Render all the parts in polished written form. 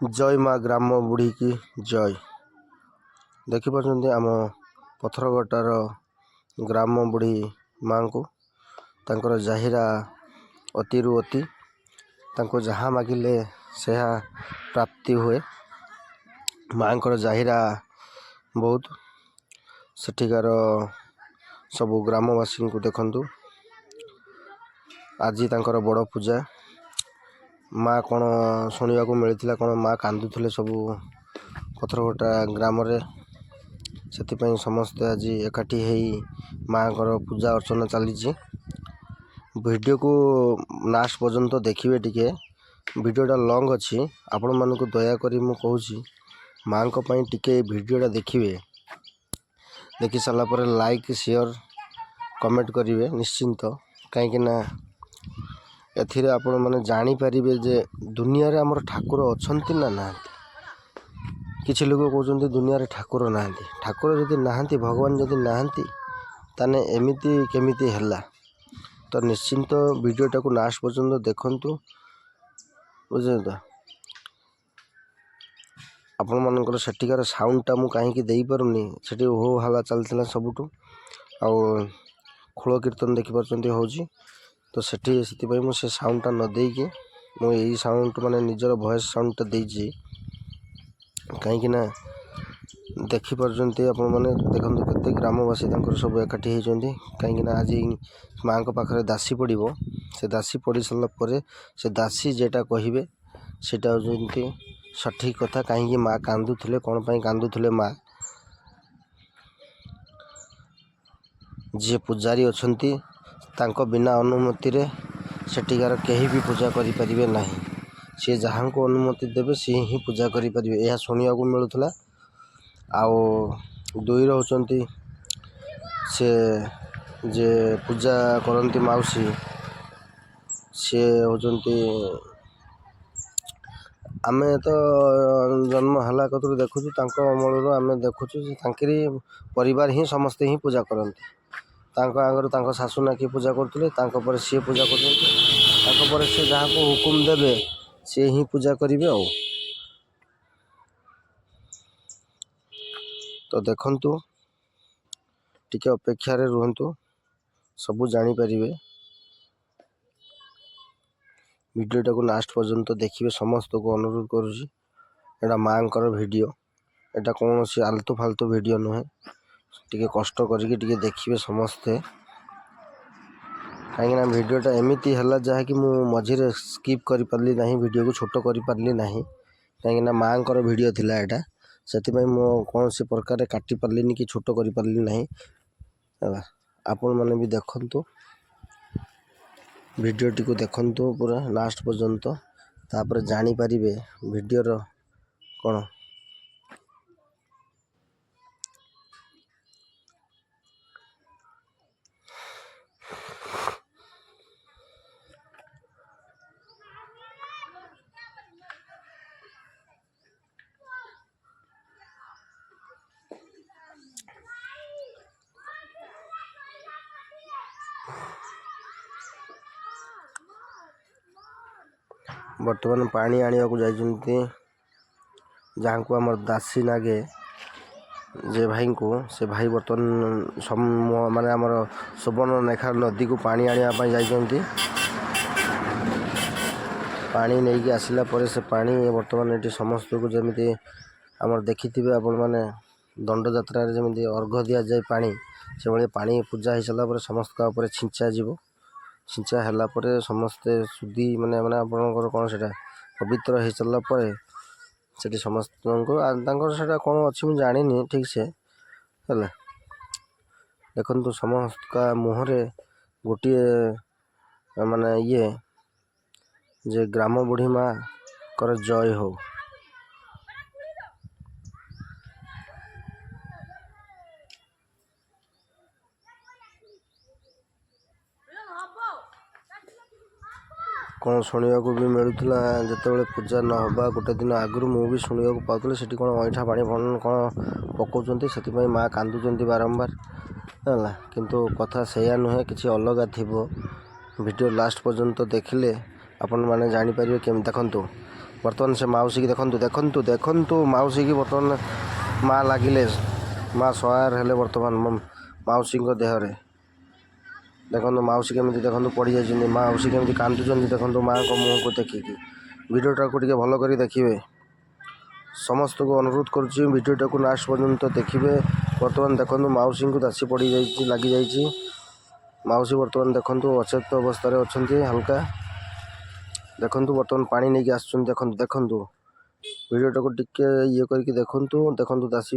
जय माँ ग्राम बुढ़ी की जय। देखिपार आम पथरगटार ग्राम बुढ़ी माँ को तांकर जाहिरा अतिरु अति तांको जहाँ मागिले से प्राप्ति हुए। माँ को जाहिरा बहुत सेठिकार सबु ग्रामवासी को देखंतु आज तांकर बड़ पूजा। माँ कौन शुणा मिलता कौन माँ कांदुले सबू पथरगटा ग्राम से समस्ते आज एकाठी माँ को पूजा अर्चना चली। वीडियो को लास्ट पर्यंत देखिए टिके वीडियोटा लॉन्ग अच्छी आपण मानक दयाकोरी मु कहूँ माँ को टिके वीडियोटा देखिए। देखि सारा पर लाइक शेयर कमेंट करेंगे निश्चिंत कहीं एथिरे आपण माने जानी पारिबे जे दुनिया रे हमर ठाकुर अछंती ना नाहंती। किछि लोग कहउछंती दुनिया रे ठाकुर नाहंती। ठाकुर जदि नाहंती भगवान जदि नाहंती ताने एमिति केमिति हैला। तो निश्चिंत वीडियोटा को लास्ट पर्यंत देखंतु बुझे तो आपण मानकर सेठिकार साउंडटा मु काहे कि देई पारुनी सेठी हो हला चलथिला सबुटु आ खोल कीर्तन देखि परछंती होउची। तो सेठी से मुझे साउंडटा न देकी मुझे साउंड माने निजर वॉइस साउंडटा देजी कहीं देखिपार आप देखते केते ग्रामवासी सब एकाठी होती कहीं आज माँ को पाखे दासी पड़ो से दासी पड़ सारा पर से दासी जेटा कहे सेटा होती सठिक कथा। कहीं माँ कांदुले कौन पाई कांदुले माँ जी पूजारी अच्छी तांको बिना अनुमति रे सेठिकार कहीं भी पूजा करें ना। सी जहाँ को अनुमति देवे सी ही पूजा करें यह शुणा मिलूला। आउ दुई होती से जे पूजा करती मौसी सी होती आमे तो जन्म हला कतु देखु अमल आम देखु परिवार ही समस्ते ही पूजा करती। आगर शाशु ना किए पूजा करते सी पूजा कर सी जहाँ को हुकुम देवे सी ही पूजा करेंगे। तो देखंतु टिके अपेक्षा रे रुहंतु सबू जानी पारिबे। वीडियोटा को लास्ट पर्यंत देखिए समस्त को अनुरोध करुँची। एटा माँ को वीडियो एटा कौन सी आलतू फालतू वीडियो नुहे टिके कष्ट करके टिके देखिए समस्ते कहीं वीडियोटा एमती है जहाँकि मु मझे स्किप कर पार्ली ना वीडियो को छोट कर पार्ली ना कहीं माँ को वीडियो थिला एटा से कौन सी प्रकार काटी पार्ली कि छोट कर पार्ली ना। आपण मैंने भी देखंतु वीडियोटी को देखंतु पूरा लास्ट पर्यंत तापर जानी पारिबे वीडियोर कौन बर्तमान पानी आने को जाइछन्ति जहाँ को आम दासी नागे जे भाई को से भाई बर्तमान माने आमर सुवर्णरेखा नदी को पानी आने जाइछन्ति। पानी नहीं कि आसला पर से पानी बर्तमान ये समस्त को जमी आमर देखि आपण मैंने दंड यात्रा जमी अर्घ दि जाए पानी से भाई पानी पूजा हो सारा पर समस्त का छिंचा जीव छिंचा है समस्ते शुद्धि माने माने आपणकर कौन से पवित्र हो सारा पर से समस्त से कौन अच्छी मुझे जानी ठीक से है। देखो समस्त का मुहरे गोटे माने ये जे ग्राम बुढ़ी माँ कर जय हो। कौन शुणा भी मिलूला जिते पूजा न होगा गोटे दिन आगु मुझे शुणा पाती से कौन अईठा पानी कौन पकाउंट से माँ कांदुंट बारंबार है किंतु कथा से नुहे कि अलग थी। वीडियो लास्ट पर्यंत देखिले आपण मैंने जानीपर केम देखु ବର୍ତ୍ତମାନ ସେ ମାଉସୀକି ଦେଖନ୍ତୁ ଦେଖନ୍ତୁ ଦେଖନ୍ତୁ ମାଉସୀକି ବର୍ତ୍ତମାନ ମା ଲାଗିଲେ, ମା ସହାୟର ହେଲେ ବର୍ତ୍ତମାନ ମାଉସୀଙ୍କ ଦେହରେ। ଦେଖନ୍ତୁ ମାଉସୀ କେମିତି ଦେଖନ୍ତୁ ପଡ଼ିଯାଇଛନ୍ତି, ମାଉସୀ କେମିତି କାନ୍ଦୁଛନ୍ତି ଦେଖନ୍ତୁ ମାଆଙ୍କ ମୁହଁକୁ ଦେଖିକି। ଭିଡ଼ିଓଟାକୁ ଟିକେ ଭଲ କରି ଦେଖିବେ, ସମସ୍ତଙ୍କୁ ଅନୁରୋଧ କରୁଛି ଭିଡ଼ିଓଟାକୁ ଲାଷ୍ଟ ପର୍ଯ୍ୟନ୍ତ ଦେଖିବେ। ବର୍ତ୍ତମାନ ଦେଖନ୍ତୁ ମାଉସୀଙ୍କୁ ଦାସୀ ପଡ଼ିଯାଇଛି, ଲାଗିଯାଇଛି। ମାଉସୀ ବର୍ତ୍ତମାନ ଦେଖନ୍ତୁ ଅଚେତ ଅବସ୍ଥାରେ ଅଛନ୍ତି ହାଲକା। ଦେଖନ୍ତୁ ବର୍ତ୍ତମାନ ପାଣି ନେଇକି ଆସୁଛନ୍ତି, ଦେଖନ୍ତୁ ଦେଖନ୍ତୁ ଭିଡ଼ିଓଟାକୁ ଟିକେ ଇଏ କରିକି ଦେଖନ୍ତୁ। ଦେଖନ୍ତୁ ଦାସୀ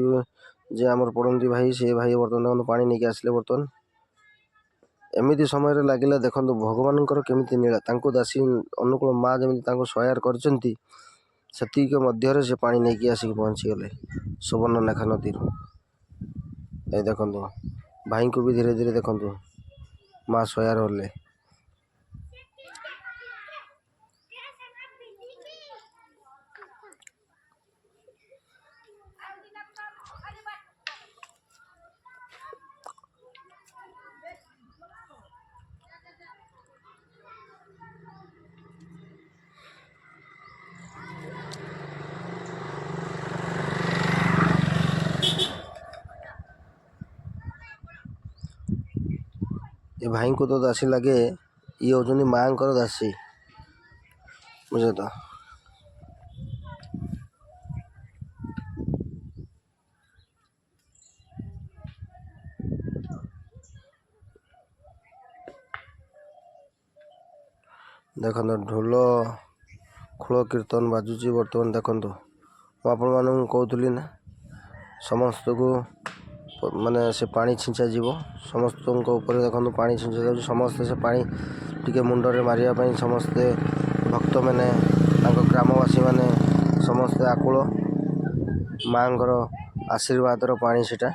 ଯେ ଆମର ପଡ଼ନ୍ତି ଭାଇ, ସେ ଭାଇ ବର୍ତ୍ତମାନ ଦେଖନ୍ତୁ ପାଣି ନେଇକି ଆସିଲେ। ବର୍ତ୍ତମାନ ଏମିତି ସମୟରେ ଲାଗିଲା ଦେଖନ୍ତୁ ଭଗବାନଙ୍କର କେମିତି ନୀଳା, ତାଙ୍କୁ ଦାସୀ ଅନୁକୂଳ ମା ଯେମିତି ତାଙ୍କୁ ସହାୟ କରିଛନ୍ତି, ସେତିକି ମଧ୍ୟରେ ସେ ପାଣି ନେଇକି ଆସିକି ପହଞ୍ଚିଗଲେ ସୁବର୍ଣ୍ଣରେଖା ନଦୀରୁ। ଏ ଦେଖନ୍ତୁ ଭାଇଙ୍କୁ ବି ଧୀରେ ଧୀରେ ଦେଖନ୍ତୁ ମା ସହାୟ ହେଲେ। ଏ ଭାଇଙ୍କୁ ତ ଦାସୀ ଲାଗେ, ଇଏ ହେଉଛନ୍ତି ମାଆଙ୍କର ଦାସୀ, ବୁଝେ ତ। ଦେଖନ୍ତୁ ଢୋଲ ଖୋଳ କୀର୍ତ୍ତନ ବାଜୁଛି ବର୍ତ୍ତମାନ। ଦେଖନ୍ତୁ ମୁଁ ଆପଣମାନଙ୍କୁ କହୁଥିଲି ନା, ସମସ୍ତଙ୍କୁ ମାନେ ସେ ପାଣି ଛିଞ୍ଚା ଯିବ ସମସ୍ତଙ୍କ ଉପରେ। ଦେଖନ୍ତୁ ପାଣି ଛିଞ୍ଚା ଯାଉଛି, ସମସ୍ତେ ସେ ପାଣି ଟିକେ ମୁଣ୍ଡରେ ମାରିବା ପାଇଁ ସମସ୍ତେ ଭକ୍ତମାନେ, ତାଙ୍କ ଗ୍ରାମବାସୀମାନେ ସମସ୍ତେ ଆକୁଳ। ମାଆଙ୍କର ଆଶୀର୍ବାଦର ପାଣି ସେଟା।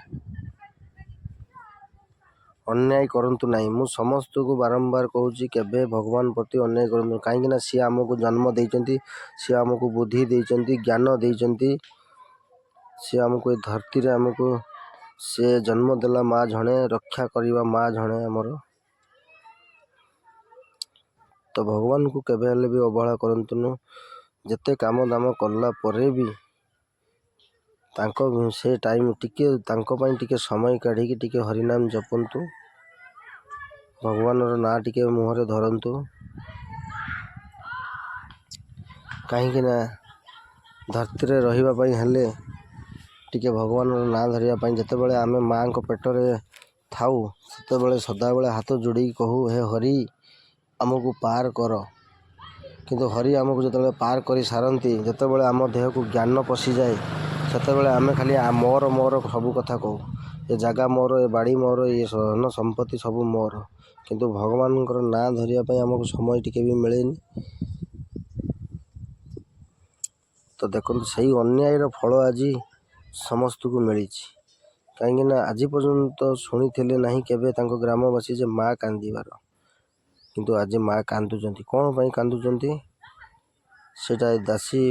ଅନ୍ୟାୟ କରନ୍ତୁ ନାହିଁ, ମୁଁ ସମସ୍ତଙ୍କୁ ବାରମ୍ବାର କହୁଛି କେବେ ଭଗବାନ ପ୍ରତି ଅନ୍ୟାୟ କରନ୍ତୁ, କାହିଁକିନା ସିଏ ଆମକୁ ଜନ୍ମ ଦେଇଛନ୍ତି, ସିଏ ଆମକୁ ବୁଦ୍ଧି ଦେଇଛନ୍ତି, ଜ୍ଞାନ ଦେଇଛନ୍ତି, ସିଏ ଆମକୁ ଏ ଧରତୀରେ ଆମକୁ ସେ ଜନ୍ମ ଦେଲା ମା ଜଣେ, ରକ୍ଷା କରିବା ମା ଜଣେ ଆମର। ତ ଭଗବାନଙ୍କୁ କେବେ ହେଲେ ବି ଅବହେଳା କରନ୍ତୁନି। ଯେତେ କାମ ଦାମ କଲା ପରେ ବି ତାଙ୍କ ସେ ଟାଇମ୍ ଟିକେ ତାଙ୍କ ପାଇଁ ଟିକେ ସମୟ କାଢ଼ିକି ଟିକେ ହରିନାମ ଜପନ୍ତୁ, ଭଗବାନର ନାଁ ଟିକେ ମୁହଁରେ ଧରନ୍ତୁ। କାହିଁକି ନା ଧରତୀରେ ରହିବା ପାଇଁ ହେଲେ ଟିକେ ଭଗବାନର ନାଁ ଧରିବା ପାଇଁ, ଯେତେବେଳେ ଆମେ ମାଆଙ୍କ ପେଟରେ ଥାଉ ସେତେବେଳେ ସଦାବେଳେ ହାତ ଯୋଡ଼ିକି କହୁ, ହେ ହରି ଆମକୁ ପାର କର। କିନ୍ତୁ ହରି ଆମକୁ ଯେତେବେଳେ ପାର କରି ସାରନ୍ତି, ଯେତେବେଳେ ଆମ ଦେହକୁ ଜ୍ଞାନ ପଶିଯାଏ, ସେତେବେଳେ ଆମେ ଖାଲି ମୋର ମୋର ସବୁ କଥା କହୁ, ଏ ଜାଗା ମୋର, ଏ ବାଡ଼ି ମୋର, ଏ ଧନ ସମ୍ପତ୍ତି ସବୁ ମୋର। କିନ୍ତୁ ଭଗବାନଙ୍କର ନାଁ ଧରିବା ପାଇଁ ଆମକୁ ସମୟ ଟିକେ ବି ମିଳେନି। ତ ଦେଖନ୍ତୁ ସେଇ ଅନ୍ୟାୟର ଫଳ ଆଜି ସମସ୍ତଙ୍କୁ ମିଳିଛି। କାହିଁକିନା ଆଜି ପର୍ଯ୍ୟନ୍ତ ଶୁଣିଥିଲେ ନାହିଁ କେବେ ତାଙ୍କ ଗ୍ରାମବାସୀ ଯେ ମା କାନ୍ଦିବାର, କିନ୍ତୁ ଆଜି ମା କାନ୍ଦୁଛନ୍ତି। କ'ଣ ପାଇଁ କାନ୍ଦୁଛନ୍ତି ସେଇଟା ଦାସୀ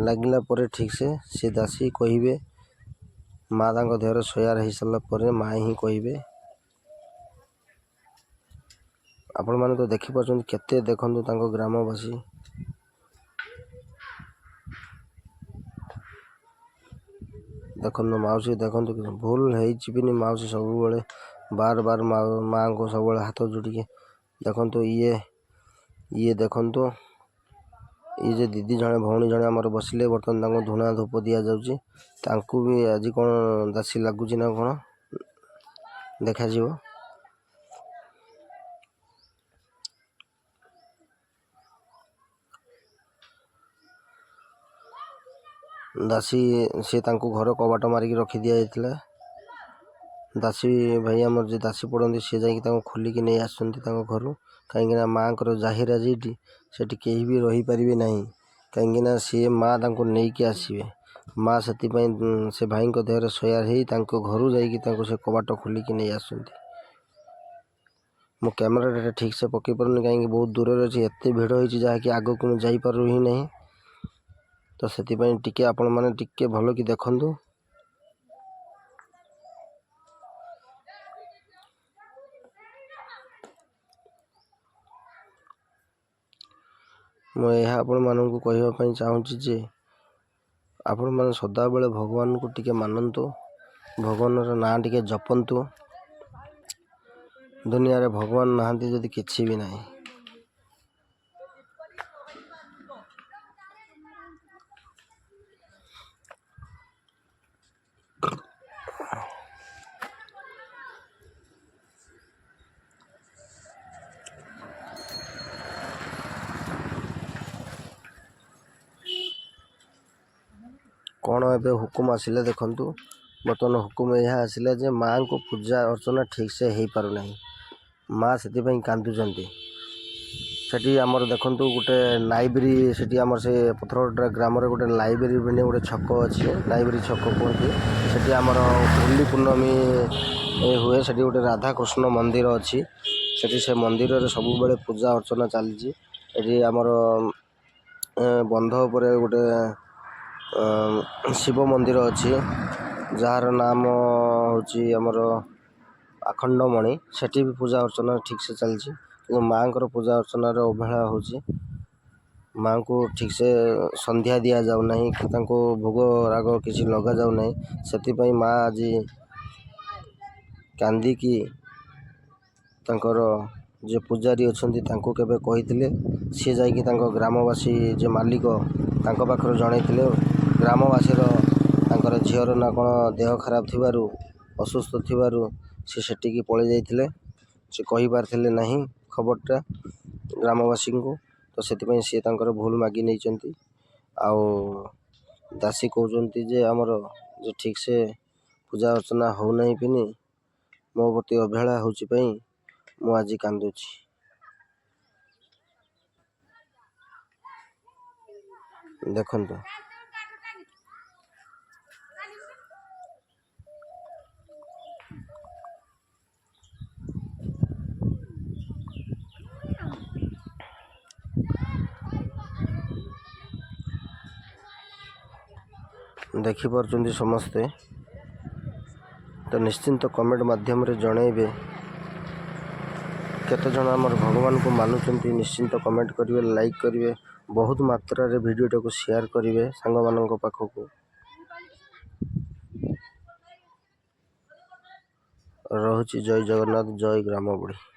ଲାଗିଲା ପରେ ଠିକ୍ସେ ସେ ଦାସୀ କହିବେ, ମା ତାଙ୍କ ଦେହରେ ସୟାର ହେଇସାରିଲା ପରେ ମା ହିଁ କହିବେ। ଆପଣମାନେ ତ ଦେଖିପାରୁଛନ୍ତି କେତେ, ଦେଖନ୍ତୁ ତାଙ୍କ ଗ୍ରାମବାସୀ ଦେଖନ୍ତୁ ମାଉସୀ ଦେଖନ୍ତୁ ଭୁଲ ହେଇଯିବିନି, ମାଉସୀ ସବୁବେଳେ ବାର ବାର ମାଆଙ୍କୁ ସବୁବେଳେ ହାତ ଯୋଡ଼ିକି ଦେଖନ୍ତୁ। ଇଏ ଦେଖନ୍ତୁ, ଇଏ ଯେ ଦିଦି ଜଣେ ଭଉଣୀ ଜଣେ ଆମର ବସିଲେ, ବର୍ତ୍ତମାନ ତାଙ୍କୁ ଧୂଣା ଧୂପ ଦିଆଯାଉଛି। ତାଙ୍କୁ ବି ଆଜି କ'ଣ ଦାସୀ ଲାଗୁଛି ନା କ'ଣ ଦେଖାଯିବ। ଦାସୀ ସେ ତାଙ୍କୁ ଘର କବାଟ ମାରିକି ରଖିଦିଆଯାଇଥିଲା। ଦାସୀ ଭାଇ ଆମର ଯେ ଦାସୀ ପଡ଼ନ୍ତି, ସେ ଯାଇକି ତାଙ୍କୁ ଖୋଲିକି ନେଇ ଆସୁଛନ୍ତି ତାଙ୍କ ଘରୁ। କାହିଁକିନା ମାଆଙ୍କର ଜାହିର ଆଜି ସେଠି କେହି ବି ରହିପାରିବେ ନାହିଁ, କାହିଁକିନା ସିଏ ମା ତାଙ୍କୁ ନେଇକି ଆସିବେ। ମା ସେଥିପାଇଁ ସେ ଭାଇଙ୍କ ଦେହରେ ସୟାର ହେଇ ତାଙ୍କ ଘରୁ ଯାଇକି ତାଙ୍କୁ ସେ କବାଟ ଖୋଲିକି ନେଇ ଆସୁଛନ୍ତି। ମୁଁ କ୍ୟାମେରାଟା ଠିକ୍ସେ ପକାଇ ପାରୁନି, କାହିଁକି ବହୁତ ଦୂରରେ ଅଛି, ଏତେ ଭିଡ଼ ହେଇଛି ଯାହାକି ଆଗକୁ ମୁଁ ଯାଇପାରୁ ହିଁ ନାହିଁ। ତ ସେଥିପାଇଁ ଟିକେ ଆପଣମାନେ ଟିକେ ଭଲ କି ଦେଖନ୍ତୁ। ମୁଁ ଏହା ଆପଣମାନଙ୍କୁ କହିବା ପାଇଁ ଚାହୁଁଛି ଯେ ଆପଣମାନେ ସଦାବେଳେ ଭଗବାନଙ୍କୁ ଟିକେ ମାନନ୍ତୁ, ଭଗବାନର ନାଁ ଟିକେ ଜପନ୍ତୁ। ଦୁନିଆରେ ଭଗବାନ ନାହାନ୍ତି ଯଦି କିଛି ବି ନାହିଁ। କ'ଣ ଏବେ ହୁକୁମ ଆସିଲା ଦେଖନ୍ତୁ। ବର୍ତ୍ତମାନ ହୁକୁମ ଏହା ଆସିଲା ଯେ ମାଆଙ୍କୁ ପୂଜା ଅର୍ଚ୍ଚନା ଠିକ୍ସେ ହେଇପାରୁନାହିଁ। ମା ସେଥିପାଇଁ କାନ୍ଦୁଛନ୍ତି। ସେଠି ଆମର ଦେଖନ୍ତୁ ଗୋଟେ ଲାଇବ୍ରେରୀ, ସେଠି ଆମର ସେ ପଥରଗଡ଼ା ଗ୍ରାମରେ ଗୋଟେ ଲାଇବ୍ରେରୀ ଗୋଟେ ଛକ ଅଛି, ଲାଇବ୍ରେରୀ ଛକ କୁହନ୍ତି। ସେଠି ଆମର ହୋଲି ପୂର୍ଣ୍ଣମୀ ହୁଏ। ସେଠି ଗୋଟେ ରାଧାକୃଷ୍ଣ ମନ୍ଦିର ଅଛି। ସେଠି ସେ ମନ୍ଦିରରେ ସବୁବେଳେ ପୂଜା ଅର୍ଚ୍ଚନା ଚାଲିଛି। ଏଠି ଆମର ବନ୍ଧ ଉପରେ ଗୋଟେ ଶିବ ମନ୍ଦିର ଅଛି, ଯାହାର ନାମ ହେଉଛି ଆମର ଆଖଣ୍ଡମଣି। ସେଠି ବି ପୂଜା ଅର୍ଚ୍ଚନା ଠିକ୍ସେ ଚାଲିଛି, କିନ୍ତୁ ମାଆଙ୍କର ପୂଜା ଅର୍ଚ୍ଚନାରେ ଅବହେଳା ହେଉଛି। ମାଆଙ୍କୁ ଠିକ୍ସେ ସନ୍ଧ୍ୟା ଦିଆଯାଉନାହିଁ କି ତାଙ୍କୁ ଭୋଗ ରାଗ କିଛି ଲଗାଯାଉନାହିଁ। ସେଥିପାଇଁ ମାଆ ଆଜି କାନ୍ଦିକି ତାଙ୍କର ଯେ ପୂଜାରୀ ଅଛନ୍ତି ତାଙ୍କୁ କେବେ କହିଥିଲେ, ସିଏ ଯାଇକି ତାଙ୍କ ଗ୍ରାମବାସୀ ଯେ ମାଲିକ ତାଙ୍କ ପାଖରେ ଜଣେଇଥିଲେ। ଗ୍ରାମବାସୀର ତାଙ୍କର ଝିଅର ନା କ'ଣ ଦେହ ଖରାପ ଥିବାରୁ, ଅସୁସ୍ଥ ଥିବାରୁ ସେ ସେଠିକି ପଳେଇ ଯାଇଥିଲେ। ସେ କହିପାରିଥିଲେ ନାହିଁ ଖବରଟା ଗ୍ରାମବାସୀଙ୍କୁ, ତ ସେଥିପାଇଁ ସିଏ ତାଙ୍କର ଭୁଲ ମାଗି ନେଇଛନ୍ତି। ଆଉ ଦାସୀ କହୁଛନ୍ତି ଯେ ଆମର ଯେ ଠିକ୍ସେ ପୂଜା ଅର୍ଚ୍ଚନା ହେଉନାହିଁ ପିନି, ମୋ ପ୍ରତି ଅବହେଳା ହେଉଛି ପାଇଁ ମୁଁ ଆଜି କାନ୍ଦୁଛି। ଦେଖନ୍ତୁ ଦେଖିପାରୁଛନ୍ତି ସମସ୍ତେ, ତ ନିଶ୍ଚିନ୍ତ କମେଣ୍ଟ ମାଧ୍ୟମରେ ଜଣାଇବେ କେତେଜଣ ଆମର ଭଗବାନଙ୍କୁ ମାନୁଛନ୍ତି। ନିଶ୍ଚିନ୍ତ କମେଣ୍ଟ କରିବେ, ଲାଇକ୍ କରିବେ, ବହୁତ ମାତ୍ରାରେ ଭିଡ଼ିଓଟାକୁ ସେୟାର କରିବେ ସାଙ୍ଗମାନଙ୍କ ପାଖକୁ। ରହୁଛି ଜୟ ଜଗନ୍ନାଥ, ଜୟ ଗ୍ରାମ ବୁଢ଼ୀ।